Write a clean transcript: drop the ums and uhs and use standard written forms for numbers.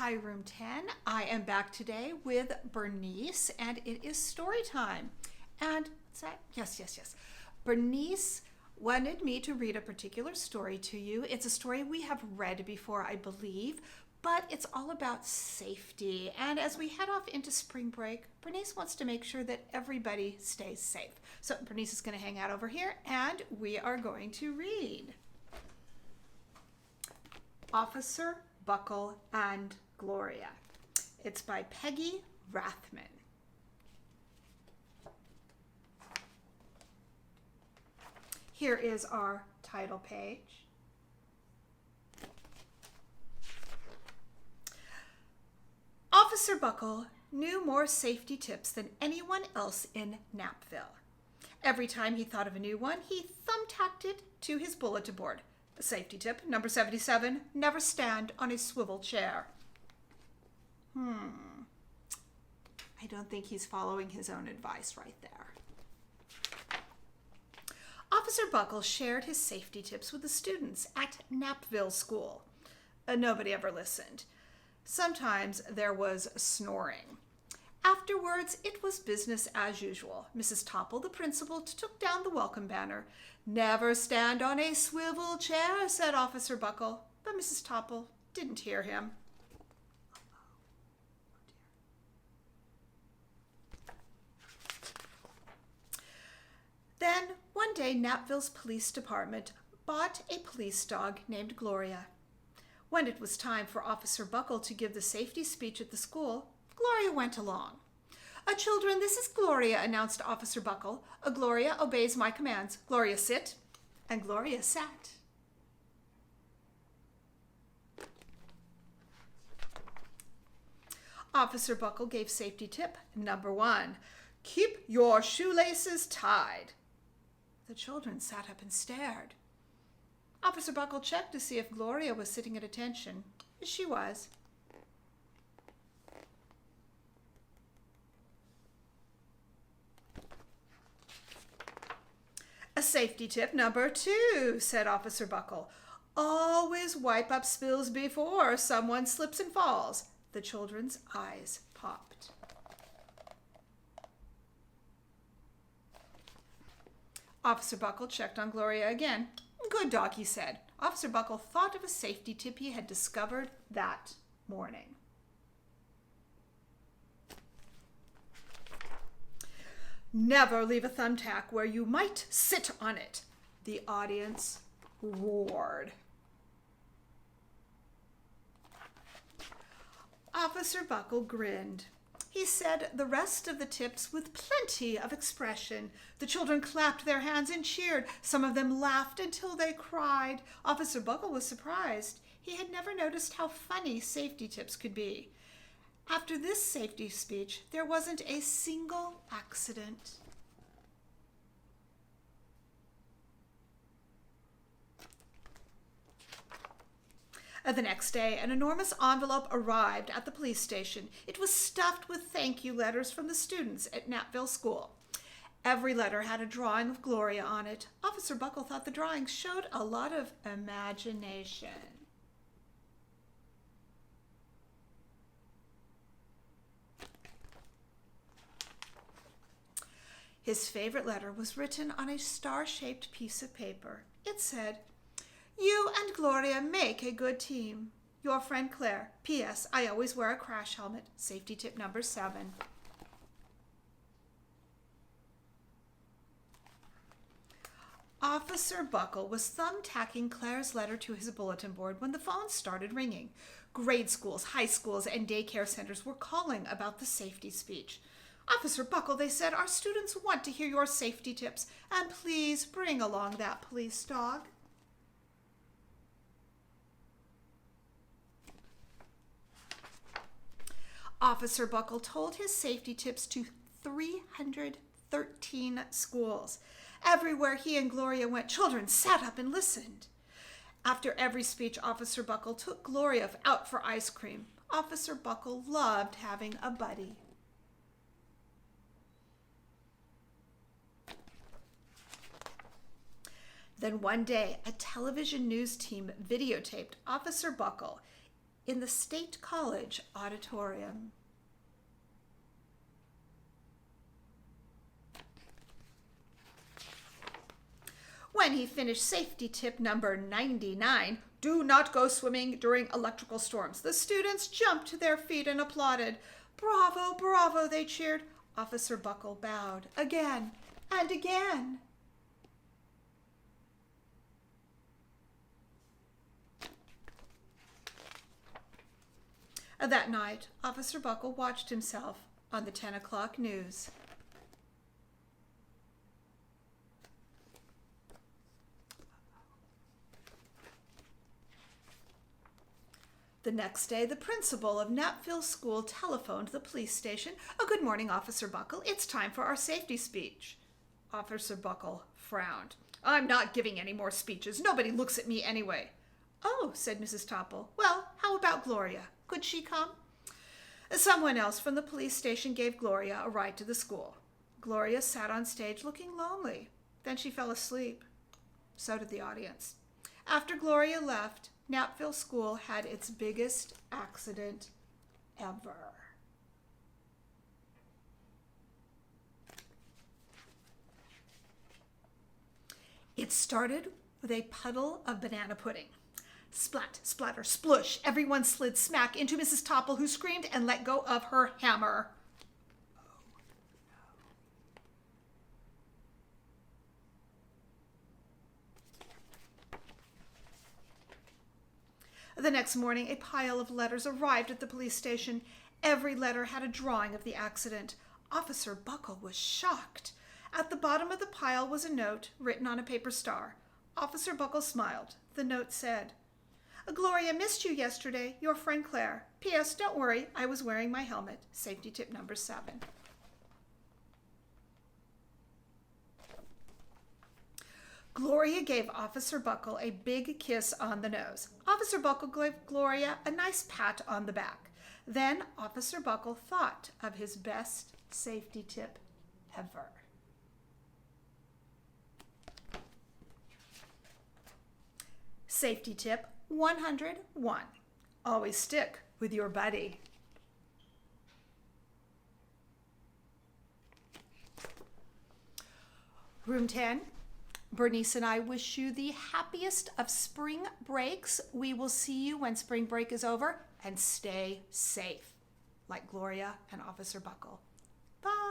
Hi, Room 10. I am back today with Bernice, and it is story time. And is that? Yes. Bernice wanted me to read a particular story to you. It's a story we have read before, I believe, but it's all about safety. And as we head off into spring break, Bernice wants to make sure that everybody stays safe. So Bernice is going to hang out over here, and we are going to read Officer Buckle and Gloria. It's by Peggy Rathman. Here is our title page. Officer Buckle knew more safety tips than anyone else in Knappville. Every time he thought of a new one, he thumbtacked it to his bulletin board. Safety tip number 77, never stand on a swivel chair. I don't think he's following his own advice right there. Officer Buckle shared his safety tips with the students at Knappville School. Nobody ever listened. Sometimes there was snoring. Afterwards, it was business as usual. Mrs. Topple, the principal, took down the welcome banner. Never stand on a swivel chair, said Officer Buckle. But Mrs. Topple didn't hear him. Then, one day, Knappville's police department bought a police dog named Gloria. When it was time for Officer Buckle to give the safety speech at the school, Gloria went along. Children, this is Gloria, announced Officer Buckle. Gloria obeys my commands. Gloria, sit. And Gloria sat. Officer Buckle gave safety tip number 1. Keep your shoelaces tied. The children sat up and stared. Officer Buckle checked to see if Gloria was sitting at attention. She was. A safety tip number 2, said Officer Buckle. Always wipe up spills before someone slips and falls. The children's eyes popped. Officer Buckle checked on Gloria again. Good dog, he said. Officer Buckle thought of a safety tip he had discovered that morning. Never leave a thumbtack where you might sit on it. The audience roared. Officer Buckle grinned. He said the rest of the tips with plenty of expression. The children clapped their hands and cheered. Some of them laughed until they cried. Officer Buckle was surprised. He had never noticed how funny safety tips could be. After this safety speech, there wasn't a single accident. The next day, an enormous envelope arrived at the police station. It was stuffed with thank you letters from the students at Knappville School. Every letter had a drawing of Gloria on it. Officer Buckle thought the drawings showed a lot of imagination. His favorite letter was written on a star-shaped piece of paper. It said, You and Gloria make a good team. Your friend Claire. P.S. I always wear a crash helmet. Safety tip number 7. Officer Buckle was thumbtacking Claire's letter to his bulletin board when the phone started ringing. Grade schools, high schools, and daycare centers were calling about the safety speech. Officer Buckle, they said, our students want to hear your safety tips, and please bring along that police dog. Officer Buckle told his safety tips to 313 schools. Everywhere he and Gloria went, children sat up and listened. After every speech, Officer Buckle took Gloria out for ice cream. Officer Buckle loved having a buddy. Then one day, a television news team videotaped Officer Buckle in the State College auditorium. When he finished safety tip number 99, do not go swimming during electrical storms, the students jumped to their feet and applauded. Bravo, bravo, they cheered. Officer Buckle bowed again and again. That night, Officer Buckle watched himself on the 10 o'clock news. The next day, the principal of Knapville School telephoned the police station. Good morning, Officer Buckle. It's time for our safety speech. Officer Buckle frowned. I'm not giving any more speeches. Nobody looks at me anyway. Oh, said Mrs. Topple. Well, how about Gloria? Could she come? Someone else from the police station gave Gloria a ride to the school. Gloria sat on stage looking lonely. Then she fell asleep. So did the audience. After Gloria left, Knapville School had its biggest accident ever. It started with a puddle of banana pudding. Splat, splatter, splush. Everyone slid smack into Mrs. Topple, who screamed and let go of her hammer. The next morning, a pile of letters arrived at the police station. Every letter had a drawing of the accident. Officer Buckle was shocked. At the bottom of the pile was a note written on a paper star. Officer Buckle smiled. The note said, Gloria missed you yesterday, your friend Claire. P.S. Don't worry, I was wearing my helmet. Safety tip number 7. Gloria gave Officer Buckle a big kiss on the nose. Officer Buckle gave Gloria a nice pat on the back. Then Officer Buckle thought of his best safety tip ever. Safety tip 101. Always stick with your buddy. Room 10. Bernice and I wish you the happiest of spring breaks. We will see you when spring break is over, and stay safe, like Gloria and Officer Buckle. Bye.